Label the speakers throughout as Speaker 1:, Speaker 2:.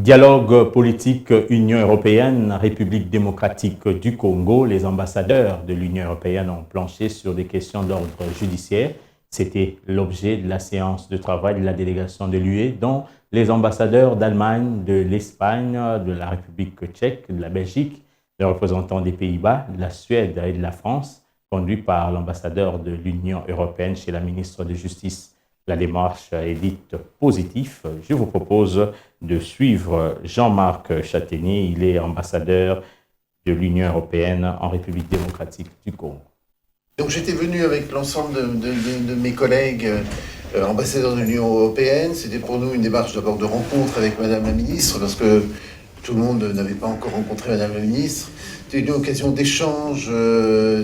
Speaker 1: Dialogue politique Union européenne, République démocratique du Congo. Les ambassadeurs de l'Union européenne ont planché sur des questions d'ordre judiciaire. C'était l'objet de la séance de travail de la délégation de l'UE, dont les ambassadeurs d'Allemagne, de l'Espagne, de la République tchèque, de la Belgique, les représentants des Pays-Bas, de la Suède et de la France, conduits par l'ambassadeur de l'Union européenne chez la ministre de Justice. La démarche est dite positive. Je vous propose de suivre Jean-Marc Châtaignier. Il est ambassadeur de l'Union européenne en République démocratique du Congo.
Speaker 2: Donc j'étais venu avec l'ensemble de mes collègues ambassadeurs de l'Union européenne. C'était pour nous une démarche d'abord de rencontre avec Madame la ministre, parce que tout le monde n'avait pas encore rencontré Madame la ministre. C'était une occasion d'échange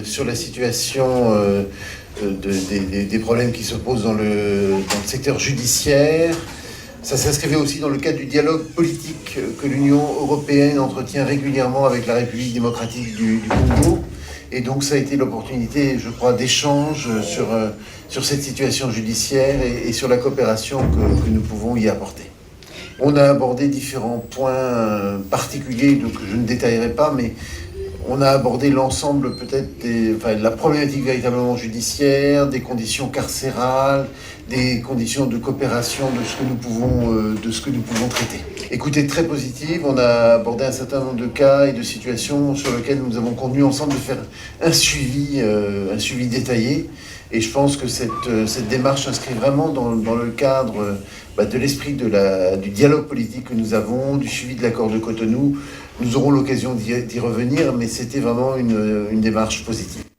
Speaker 2: sur la situation des problèmes qui se posent dans le secteur judiciaire. Ça s'inscrivait aussi dans le cadre du dialogue politique que l'Union européenne entretient régulièrement avec la République démocratique du Congo. Et donc ça a été l'opportunité, je crois, d'échange sur cette situation judiciaire et sur la coopération que nous pouvons y apporter. On a abordé différents points particuliers, donc je ne détaillerai pas, mais on a abordé l'ensemble peut-être de la problématique véritablement judiciaire, des conditions carcérales, des conditions de coopération de ce que nous pouvons traiter. Écoutez, très positive, on a abordé un certain nombre de cas et de situations sur lesquelles nous avons convenu ensemble de faire un suivi détaillé. Et je pense que cette démarche s'inscrit vraiment dans le cadre de l'esprit du dialogue politique que nous avons, du suivi de l'accord de Cotonou. Nous aurons l'occasion d'y revenir, mais c'était vraiment une démarche positive.